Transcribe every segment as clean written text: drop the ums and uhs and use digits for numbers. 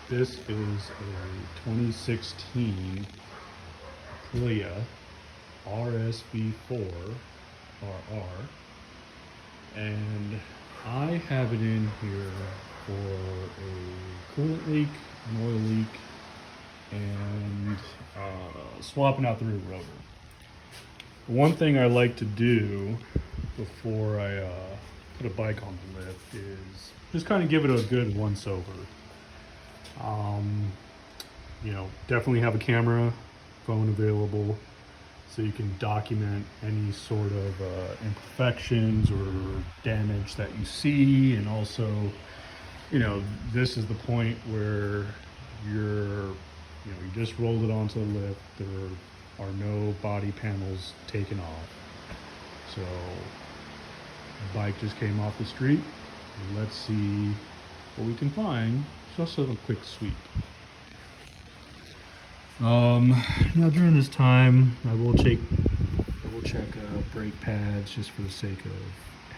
This is a 2016 aprilia RSV4 RR, and I have it in here for a coolant leak, an oil leak, and swapping out the rear rotor. One thing I like to do before I put a bike on the lift is just kind of give it a good once over. Definitely have a camera, phone available, so you can document any sort of imperfections or damage that you see. And also, this is the point where you just rolled it onto the lift. There are no body panels taken off. So the bike just came off the street. Let's see what we can find. Just a quick sweep. Now during this time, I will check brake pads just for the sake of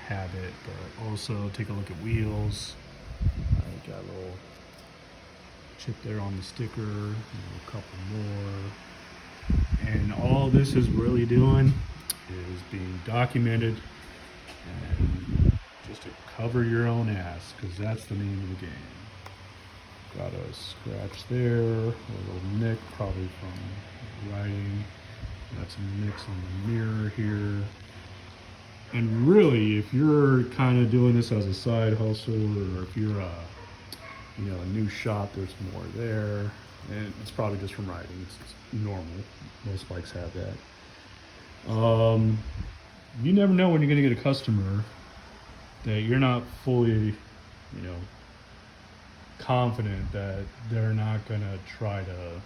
habit, but also take a look at wheels. I got a little chip there on the sticker, a couple more, and all this is really doing is being documented and just to cover your own ass, because that's the name of the game. Got a scratch there, a little nick probably from riding. Got some nicks on the mirror here. And really, if you're kind of doing this as a side hustle, or if you're a new shop, there's more there. And it's probably just from riding. It's normal. Most bikes have that. You never know when you're going to get a customer that you're not fully, confident that they're not going to try to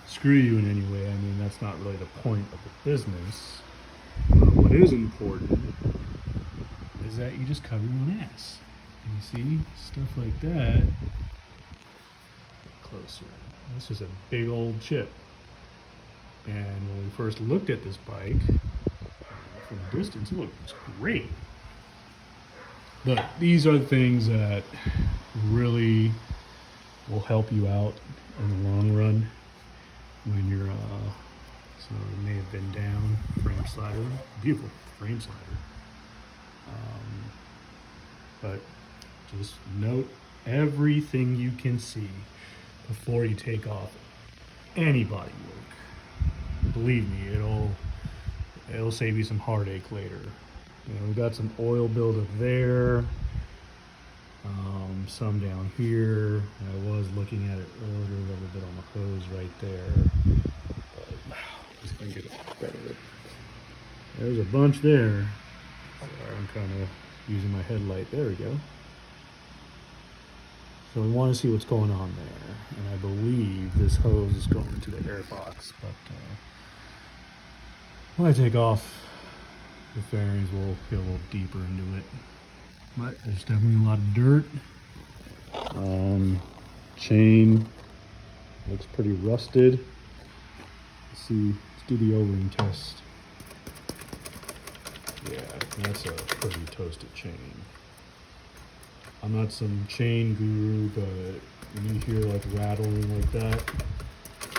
screw you in any way. I mean, that's not really the point of the business. What is important is that you just cover your own ass. And you see stuff like that. Closer. This is a big old chip. And when we first looked at this bike from a distance, it looks great. But these are the things that really will help you out in the long run when you're so it may have been down. Frame slider, beautiful frame slider, but just note everything you can see before you take off any body work. Believe me, it'll save you some heartache later. We got some oil buildup there, some down here. I was looking at it earlier, a little bit on the hose right there. But just gonna get it better. There's a bunch there. Sorry, I'm kind of using my headlight. There we go. So we want to see what's going on there, and I believe this hose is going to the air box. But when I take off, the fairings will get a little deeper into it. But there's definitely a lot of dirt. Chain looks pretty rusted. Let's do the O-ring test. Yeah, that's a pretty toasted chain. I'm not some chain guru, but when you hear like rattling like that,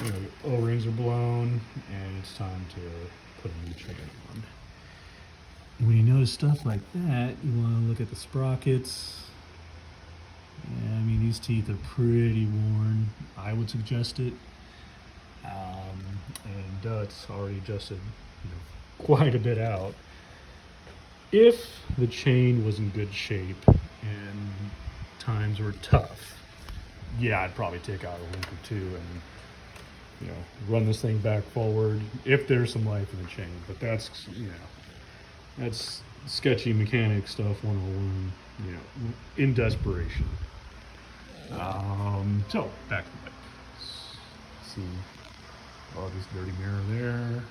your O-rings are blown and it's time to put a new chain on. When you notice stuff like that, you want to look at the sprockets. Yeah, I mean, these teeth are pretty worn. I would suggest it. And Dut's already adjusted quite a bit out. If the chain was in good shape and times were tough, yeah, I'd probably take out a link or two and run this thing back forward if there's some life in the chain. But that's sketchy mechanic stuff 101, in desperation. So back to the bike. See all this dirty mirror there.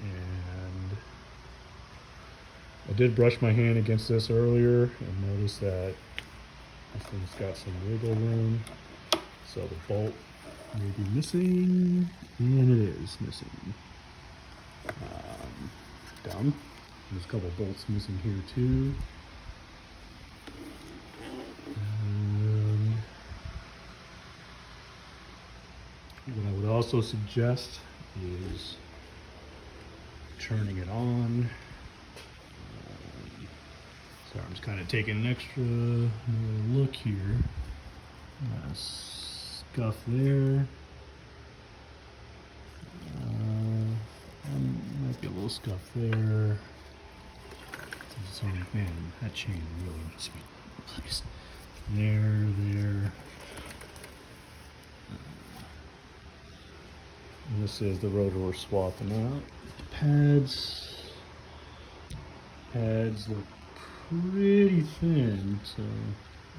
And I did brush my hand against this earlier and noticed that this thing's got some wiggle room. So the bolt may be missing, and it is missing. Down. There's a couple bolts missing here too. And also suggest is turning it on. So I'm just kind of taking an extra look here. Scuff there. Might be a little scuff there. So, man, that chain really needs to be replaced. There. And this is the rotor we're swapping out. Pads look pretty thin, so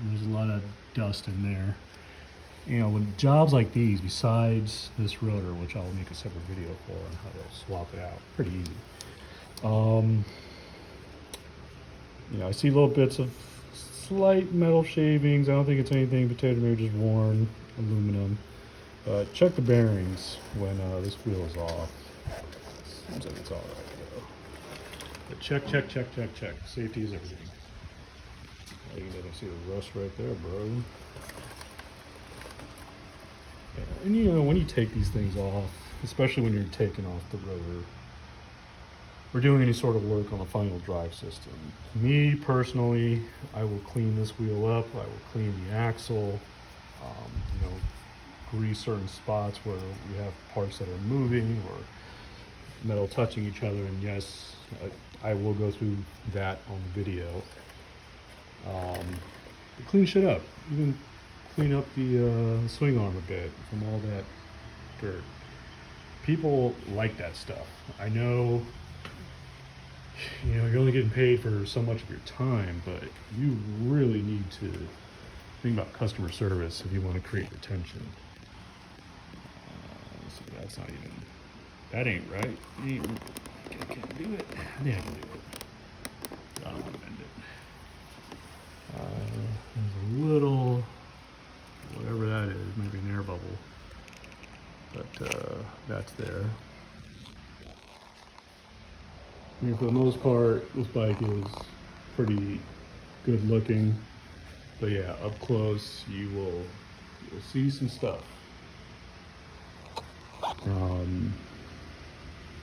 there's a lot of dust in there. You know, with jobs like these, besides this rotor, which I'll make a separate video for on how to swap it out, pretty easy. You know, I see little bits of slight metal shavings. I don't think it's anything potato, maybe just worn aluminum. But check the bearings when this wheel is off. Seems like it's all right though. But check. Safety is everything. Oh, you can see the rust right there, bro. Yeah, and you know, when you take these things off, especially when you're taking off the rotor, or doing any sort of work on the final drive system. Me personally, I will clean this wheel up. I will clean the axle. You know, grease certain spots where we have parts that are moving or metal touching each other. And yes, I will go through that on the video. Clean shit up. Even clean up the swing arm a bit from all that dirt. People like that stuff. I know. You know, you're only getting paid for so much of your time, but you really need to think about customer service if you want to create retention. So that's not even, that ain't right. I can't do it. I think I can do it. I don't want to bend it. There's a little, whatever that is, maybe an air bubble, but that's there. I mean, for the most part, this bike is pretty good looking, but yeah, up close you'll see some stuff.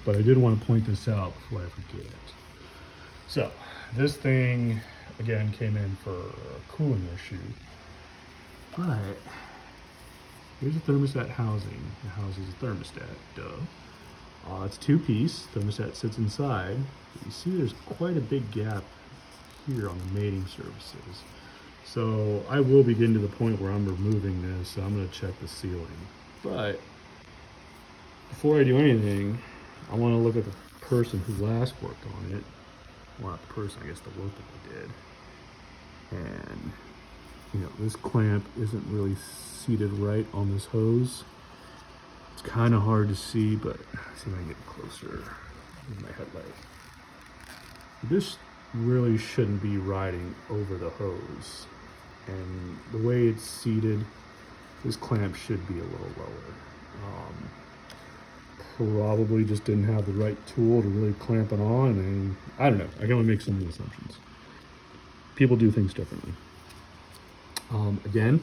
But I did want to point this out before I forget. So this thing again came in for a cooling issue, but here's a thermostat housing. It houses a thermostat, duh. It's two-piece. Thermostat sits inside. You see there's quite a big gap here on the mating surfaces. So I will be getting to the point where I'm removing this. So I'm going to check the sealing. But before I do anything, I want to look at the person who last worked on it. Well, not the person, I guess the work that they did. And, you know, this clamp isn't really seated right on this hose. It's kind of hard to see, but see if I can get closer with my headlight. This really shouldn't be riding over the hose. And the way it's seated, this clamp should be a little lower. Probably just didn't have the right tool to really clamp it on, and I don't know. I can only make some of the assumptions. People do things differently. Again,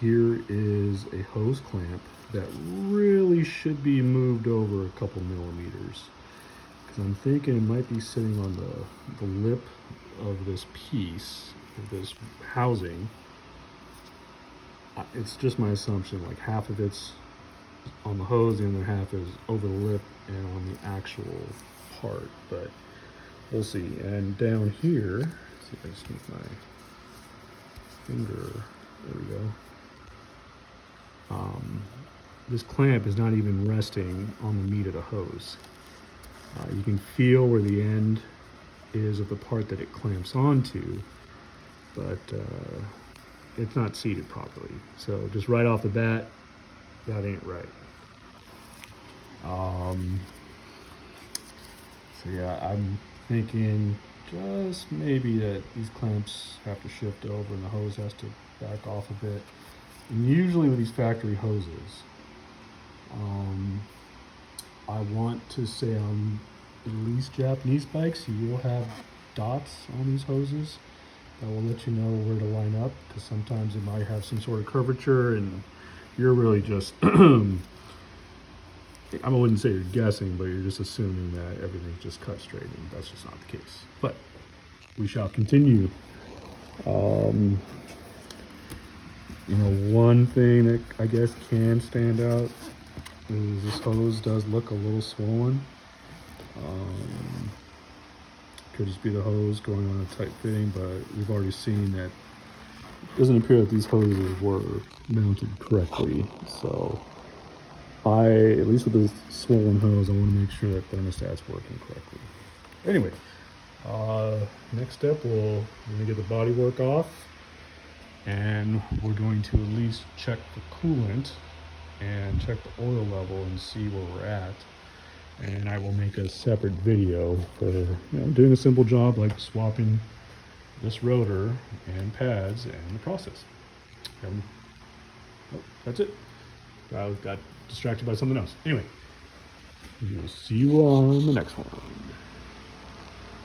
here is a hose clamp that really should be moved over a couple millimeters, because I'm thinking it might be sitting on the lip of this piece, of this housing. It's just my assumption, like half of it's on the hose, the other half is over the lip and on the actual part, but we'll see. And down here, let's see if I just make my finger, there we go. This clamp is not even resting on the meat of the hose. You can feel where the end is of the part that it clamps onto, but it's not seated properly. So just right off the bat, that ain't right. So yeah, I'm thinking just maybe that these clamps have to shift over and the hose has to back off a bit. And usually with these factory hoses, I want to say on at least Japanese bikes, you will have dots on these hoses that will let you know where to line up, because sometimes it might have some sort of curvature and you're really just I wouldn't say you're guessing, but you're just assuming that everything's just cut straight, and that's just not the case. But we shall continue. You know, one thing that I guess can stand out is this hose does look a little swollen. Could just be the hose going on a tight fitting, but we've already seen that it doesn't appear that these hoses were mounted correctly. So at least with this swollen hose, I want to make sure that thermostat's working correctly. Anyway, next step, we're going to get the body work off, and we're going to at least check the coolant and check the oil level and see where we're at. And I will make a separate video for doing a simple job like swapping this rotor and pads and the process. That's it. I got distracted by something else. Anyway, we'll see you on the next one.